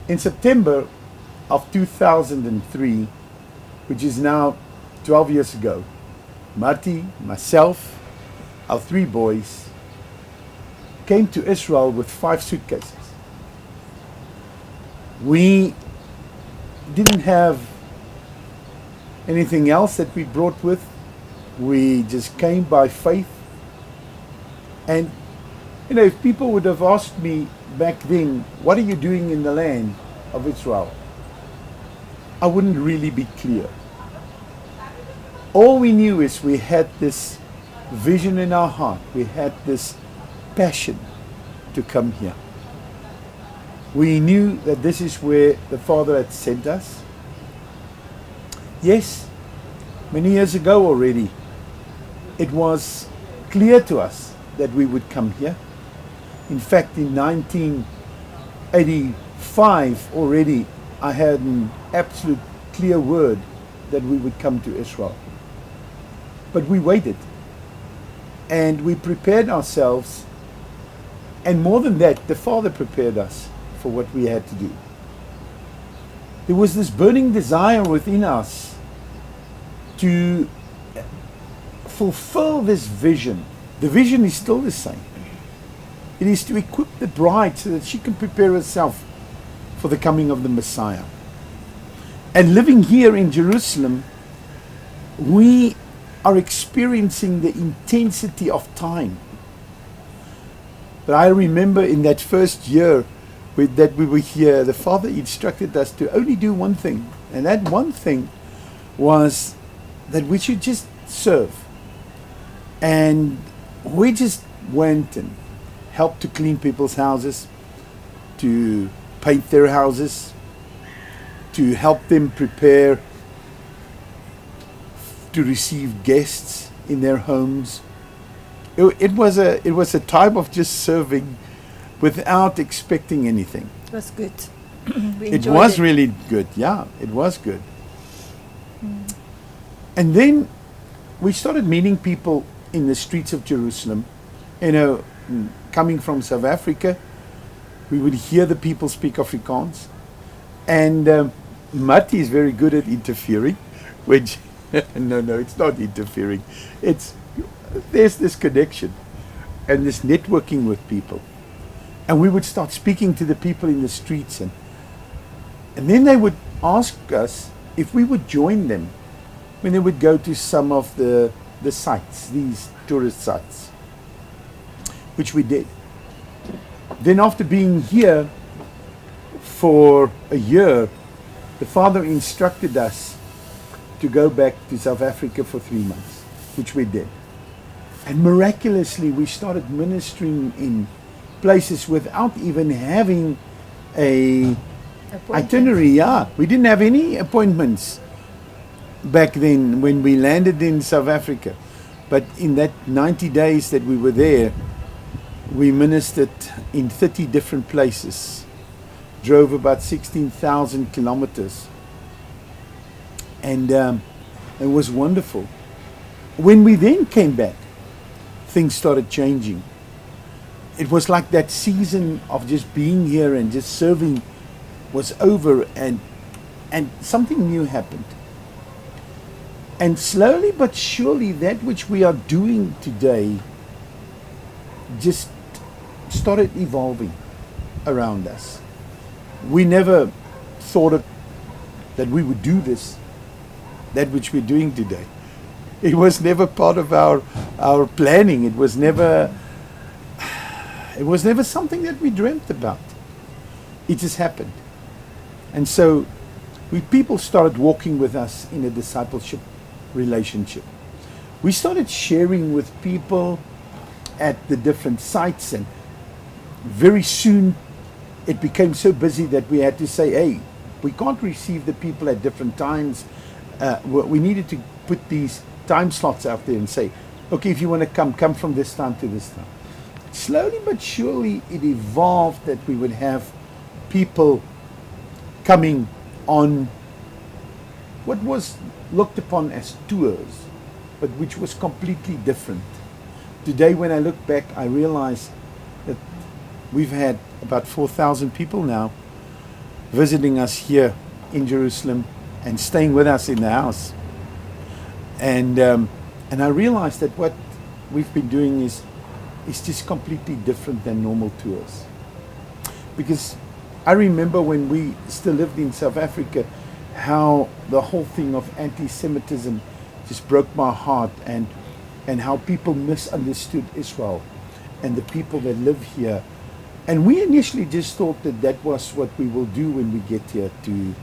In September of 2003, which is now 12 years ago, Marty, myself, our three boys came to Israel with 5 suitcases. We didn't have anything else that we brought with. We just came by faith. And, if people would have asked me back then, what are you doing in the land of Israel? I wouldn't really be clear. All we knew is we had this vision in our heart. We had this passion to come here. We knew that this is where the Father had sent us. Yes, many years ago already, it was clear to us that we would come here. In fact, in 1985 already, I had an absolute clear word that we would come to Israel. But we waited. And we prepared ourselves. And more than that, the Father prepared us for what we had to do. There was this burning desire within us to fulfill this vision. The vision is still the same. It is to equip the bride so that she can prepare herself for the coming of the Messiah. And living here in Jerusalem, we are experiencing the intensity of time. But I remember in that first year that we were here, the Father instructed us to only do one thing. And that one thing was that we should just serve. And we just went and helped to clean people's houses, to paint their houses, to help them prepare to receive guests in their homes. It was a time of just serving without expecting anything. It was good. It was really good. Yeah, it was good. And then we started meeting people in the streets of Jerusalem. Coming from South Africa, we would hear the people speak Afrikaans. And Matti is very good at interfering, which, no, it's not interfering. There's this connection and this networking with people. And we would start speaking to the people in the streets. And then they would ask us if we would join them when they would go to some of the sites, these tourist sites, which we did. Then after being here for a year, the Father instructed us to go back to South Africa for 3 months, which we did. And miraculously, we started ministering in places without even having a itinerary. Yeah, we didn't have any appointments back then when we landed in South Africa. But in that 90 days that we were there, we ministered in 30 different places, drove about 16,000 kilometers. And it was wonderful. When we then came back, things started changing. It was like that season of just being here and just serving was over, and something new happened. And slowly but surely, that which we are doing today just started evolving around us. We never thought that we would do this, that which we're doing today. It was never part of our planning. It was never something that we dreamt about. It just happened. And so people started walking with us in a discipleship relationship. We started sharing with people at the different sites, and very soon it became so busy that we had to say, hey, we can't receive the people at different times. We needed to put these time slots out there and say, okay, if you want to come from this time to this time. Slowly but surely it evolved that we would have people coming on what was looked upon as tours, but which was completely different. Today, when I look back, I realize that we've had about 4,000 people now visiting us here in Jerusalem and staying with us in the house. And I realized that what we've been doing is just completely different than normal tours. Because I remember when we still lived in South Africa, how the whole thing of anti-Semitism just broke my heart, and how people misunderstood Israel and the people that live here. And we initially just thought that that was what we will do when we get here, to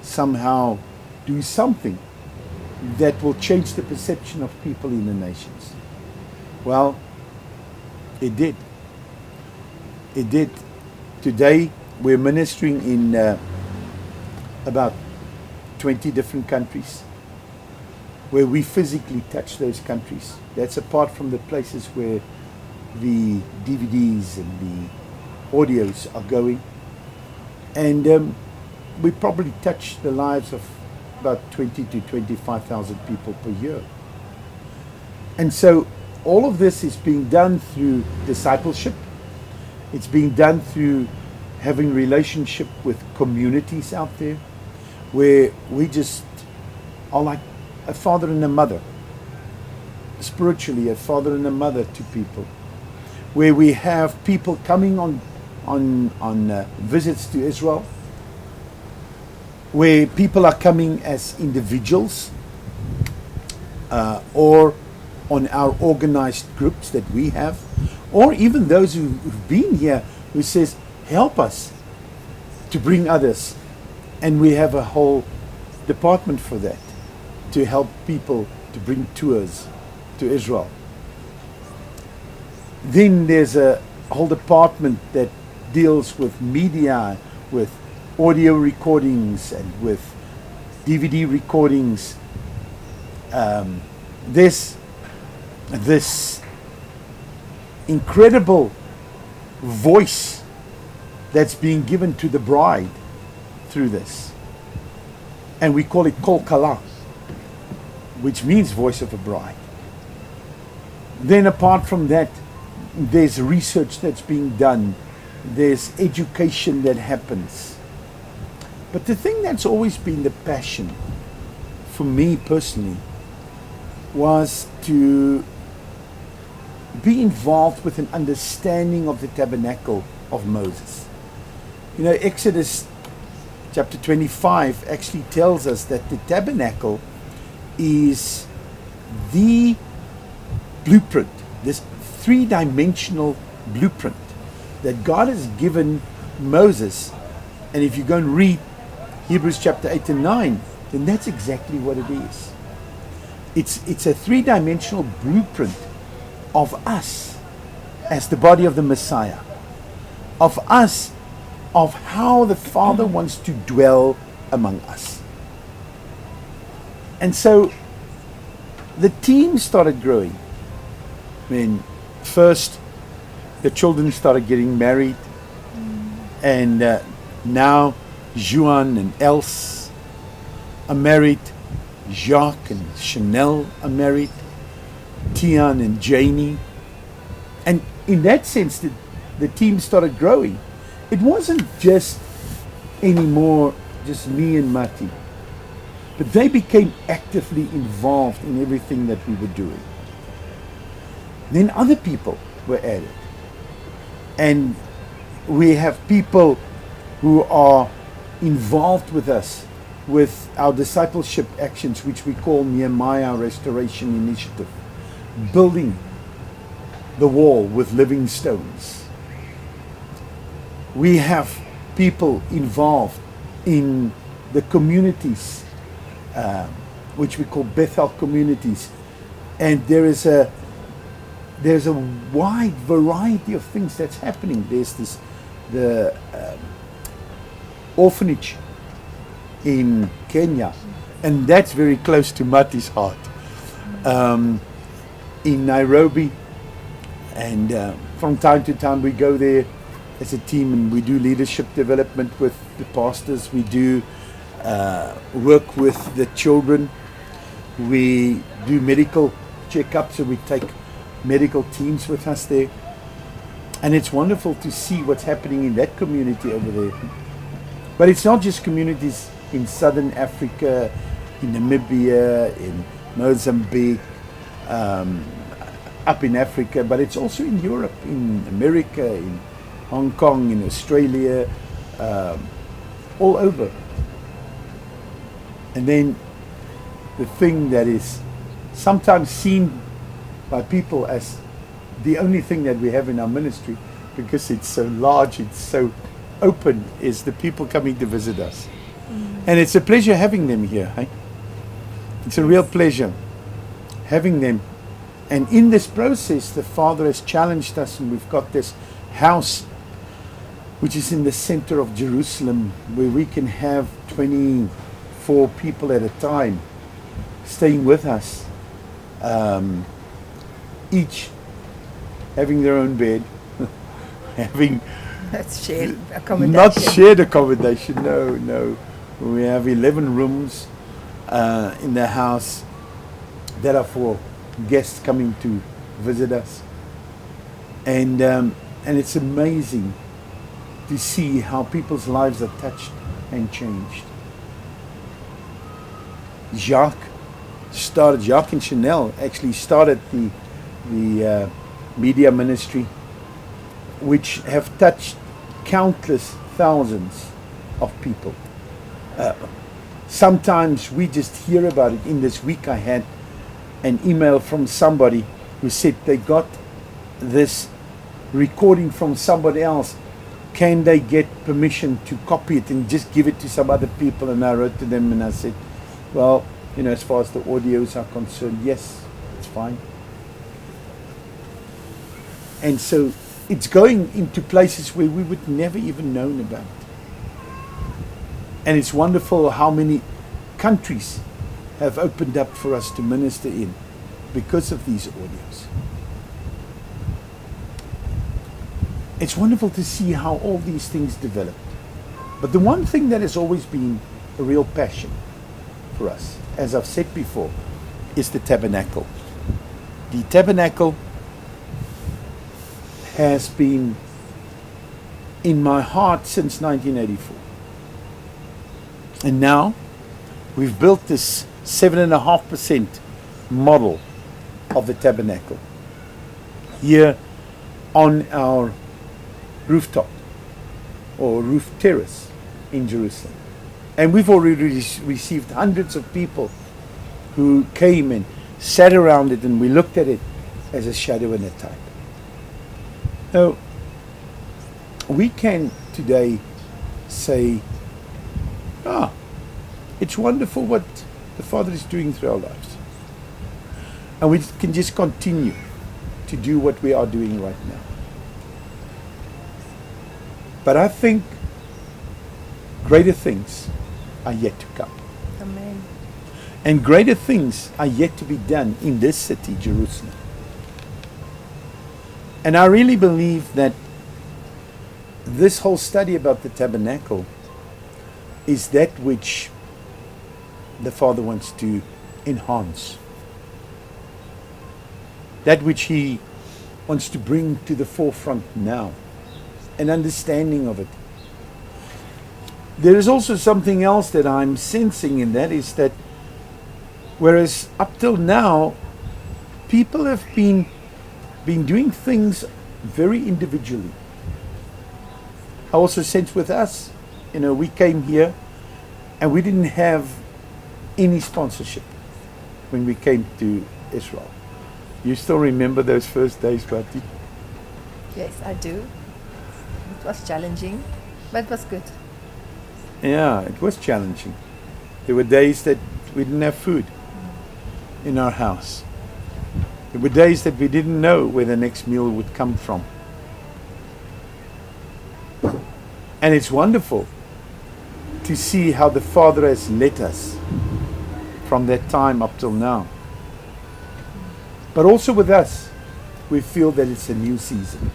somehow do something that will change the perception of people in the nations. Well, it did. It did. Today, we're ministering in about 20 different countries, where we physically touch those countries. That's apart from the places where the DVDs and the audios are going. And we probably touch the lives of about 20 to 25,000 people per year. And so all of this is being done through discipleship. It's being done through having relationship with communities out there, where we just are like a father and a mother, spiritually a father and a mother to people, where we have people coming on visits to Israel, where people are coming as individuals or on our organized groups that we have, or even those who've been here who says, help us to bring others. And we have a whole department for that, to help people to bring tours to Israel. Then there's a whole department that deals with media, with audio recordings and with DVD recordings. There's this incredible voice that's being given to the bride through this. And we call it Kol Kala, which means voice of a bride. Then apart from that, there's research that's being done. There's education that happens. But the thing that's always been the passion for me personally was to be involved with an understanding of the tabernacle of Moses. You know, Exodus chapter 25 actually tells us that the tabernacle is the blueprint, this three-dimensional blueprint that God has given Moses. And if you go and read Hebrews chapter 8 and 9, then that's exactly what it is. It's a three-dimensional blueprint of us as the body of the Messiah, of us, of how the Father wants to dwell among us. And so the team started growing. I mean, first the children started getting married, and now Juan and Else are married, Jacques and Chanel are married, Tian and Janie. And in that sense, the team started growing. It wasn't just anymore just me and Mati, but they became actively involved in everything that we were doing. Then other people were added. And we have people who are involved with us with our discipleship actions, which we call Nehemiah Restoration Initiative, building the wall with living stones. We have people involved in the communities, which we call Bethel communities, and there's a wide variety of things that's happening. There's the orphanage in Kenya, and that's very close to Mati's heart. In Nairobi, and from time to time we go there as a team and we do leadership development with the pastors. We do work with the children. We do medical checkups, so we take medical teams with us there. And it's wonderful to see what's happening in that community over there. But it's not just communities in southern Africa, in Namibia, in Mozambique, up in Africa, but it's also in Europe, in America, in Hong Kong, in Australia, all over. And then the thing that is sometimes seen by people as the only thing that we have in our ministry, because it's so large, it's so open, is the people coming to visit us. And it's a pleasure having them here. Hey? It's a real pleasure having them. And in this process, the Father has challenged us, and we've got this house which is in the center of Jerusalem, where we can have 24 people at a time staying with us, each having their own bed, having That's shared accommodation. not shared accommodation. No. We have 11 rooms in the house that are for guests coming to visit us, and it's amazing to see how people's lives are touched and changed. Jacques and Chanel actually started the media ministry, which have touched countless thousands of people. Sometimes we just hear about it. In this week I had an email from somebody who said they got this recording from somebody else. Can they get permission to copy it and just give it to some other people? And I wrote to them and I said, well, as far as the audios are concerned, yes, it's fine. And so it's going into places where we would never even known about. And it's wonderful how many countries have opened up for us to minister in because of these audios. It's wonderful to see how all these things developed. But the one thing that has always been a real passion for us, as I've said before, is the tabernacle. The tabernacle has been in my heart since 1984. And now we've built this 7.5% model of the tabernacle here on our rooftop or roof terrace in Jerusalem. And we've already received hundreds of people who came and sat around it, and we looked at it as a shadow and a type. Now, we can today say, it's wonderful what the Father is doing through our lives. And we can just continue to do what we are doing right now. But I think greater things are yet to come. Amen. And greater things are yet to be done in this city, Jerusalem. And I really believe that this whole study about the tabernacle is that which the Father wants to enhance. That which He wants to bring to the forefront now. An understanding of it. There is also something else that I'm sensing, and that is that whereas up till now people have been doing things very individually, I also sense with us, we came here and we didn't have any sponsorship when we came to Israel. You still remember those first days, Bati? Yes, I do. It was challenging, but it was good. Yeah, it was challenging. There were days that we didn't have food in our house. There were days that we didn't know where the next meal would come from. And it's wonderful to see how the Father has led us from that time up till now. But also with us, we feel that it's a new season.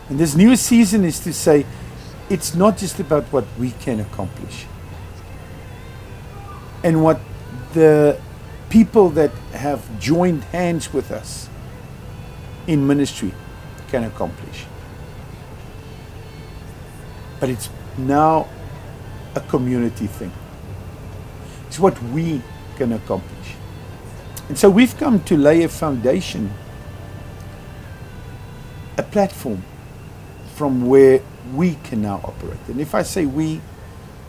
And this new season is to say, it's not just about what we can accomplish and what the people that have joined hands with us in ministry can accomplish. But it's now a community thing. It's what we can accomplish. And so we've come to lay a foundation, a platform from where we can now operate. And if I say we,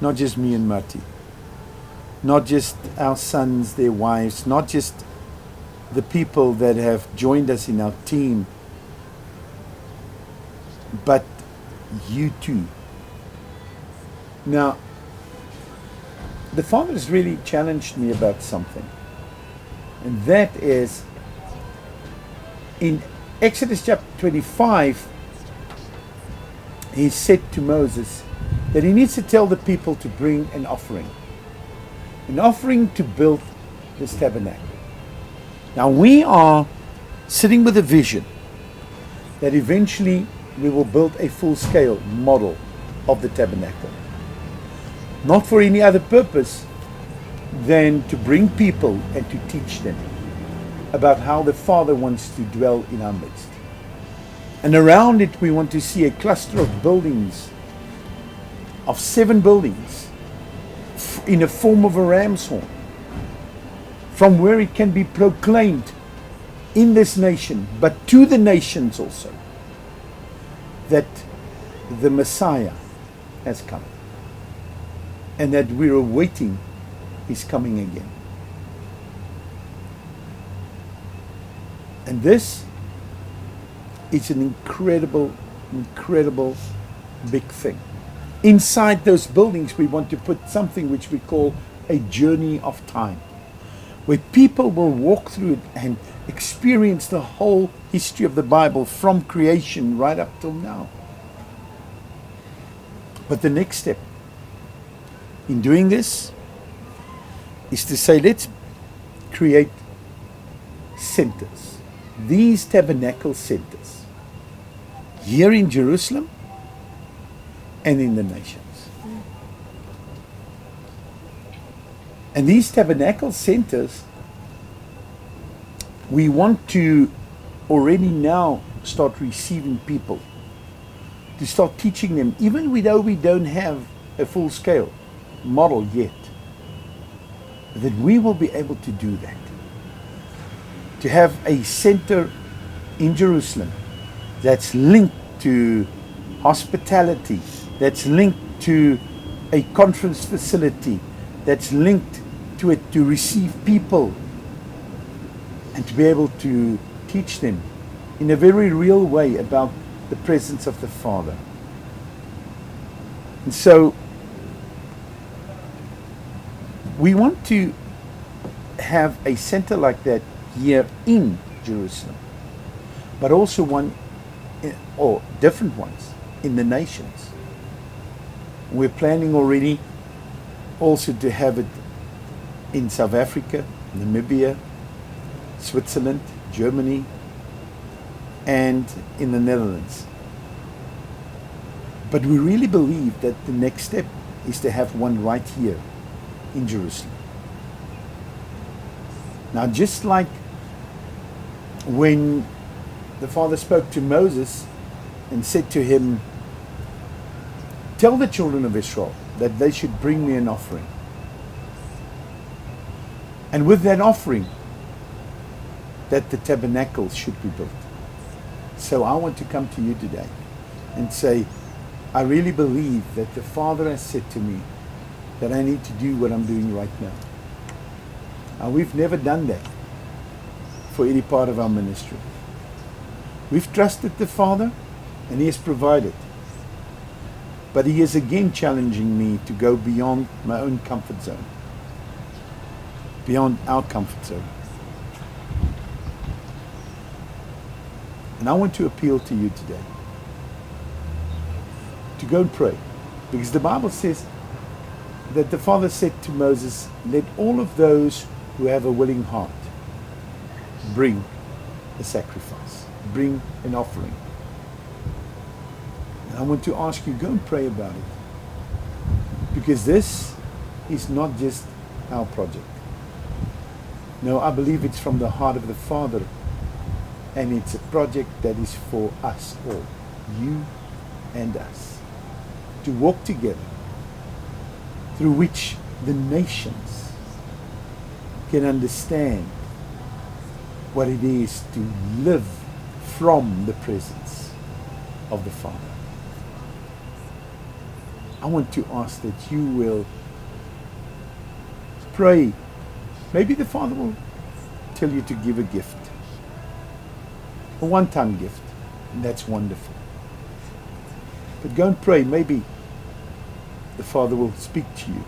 not just me and Marty, not just our sons, their wives, not just the people that have joined us in our team, but you too. Now, the Father has really challenged me about something. And that is, in Exodus chapter 25, he said to Moses that he needs to tell the people to bring an offering to build this tabernacle. Now we are sitting with a vision that eventually we will build a full-scale model of the tabernacle. Not for any other purpose than to bring people and to teach them about how the Father wants to dwell in our midst. And around it we want to see a cluster of buildings, of 7 buildings, in the form of a ram's horn, from where it can be proclaimed in this nation, but to the nations also, that the Messiah has come, and that we're awaiting His coming again. And this is an incredible big thing. Inside those buildings we want to put something which we call a journey of time, where people will walk through it and experience the whole history of the Bible from creation right up till now. But the next step in doing this is to say, let's create centers, these tabernacle centers, here in Jerusalem and in the nations. And these tabernacle centers, we want to already now start receiving people, to start teaching them, even though we don't have a full-scale model yet, that we will be able to do that. To have a center in Jerusalem that's linked to hospitality, that's linked to a conference facility, that's linked to it to receive people, and to be able to teach them in a very real way about the presence of the Father. And so we want to have a center like that here in Jerusalem, but also one, or different ones, in the nations. We're planning already also to have it in South Africa, Namibia, Switzerland, Germany, and in the Netherlands. But we really believe that the next step is to have one right here in Jerusalem. Now, just like when the Father spoke to Moses and said to him, tell the children of Israel that they should bring me an offering. And with that offering, that the tabernacle should be built. So I want to come to you today and say, I really believe that the Father has said to me that I need to do what I'm doing right now. And we've never done that for any part of our ministry. We've trusted the Father and He has provided. But He is again challenging me to go beyond my own comfort zone, beyond our comfort zone. And I want to appeal to you today to go and pray. Because the Bible says that the Father said to Moses, let all of those who have a willing heart bring a sacrifice, bring an offering. And I want to ask you, go and pray about it. Because this is not just our project. No, I believe it's from the heart of the Father. And it's a project that is for us all, you and us, to walk together, through which the nations can understand what it is to live from the presence of the Father. I want to ask that you will pray. Maybe the Father will tell you to give a gift, a one-time gift, and that's wonderful. But go and pray. Maybe the Father will speak to you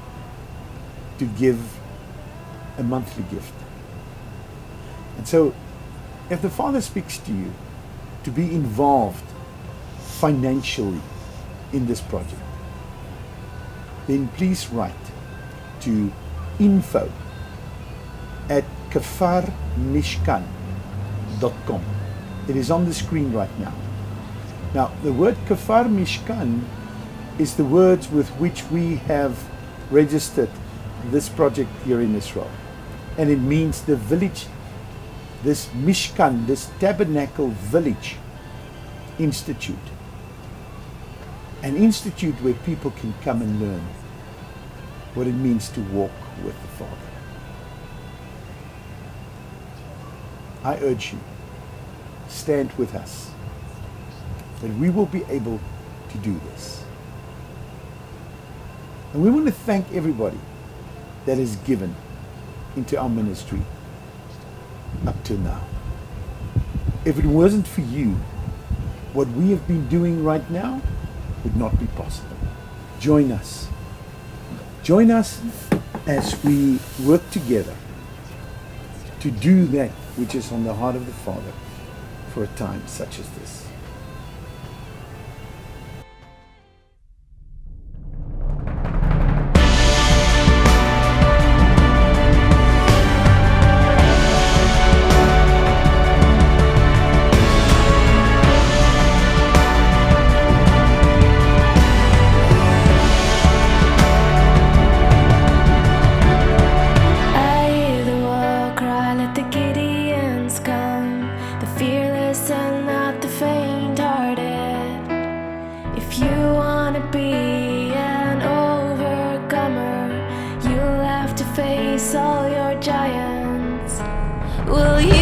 to give a monthly gift. And so, if the Father speaks to you to be involved financially in this project, then please write to info@kafarmishkan.com. It is on the screen right now. Now, the word Kafar Mishkan is the words with which we have registered this project here in Israel. And it means the village, this Mishkan, this tabernacle village institute. An institute where people can come and learn what it means to walk with the Father. I urge you, stand with us, that we will be able to do this. And we want to thank everybody that has given into our ministry up till now. If it wasn't for you, what we have been doing right now would not be possible. Join us. Join us as we work together to do that which is on the heart of the Father for a time such as this. Face all your giants. Will you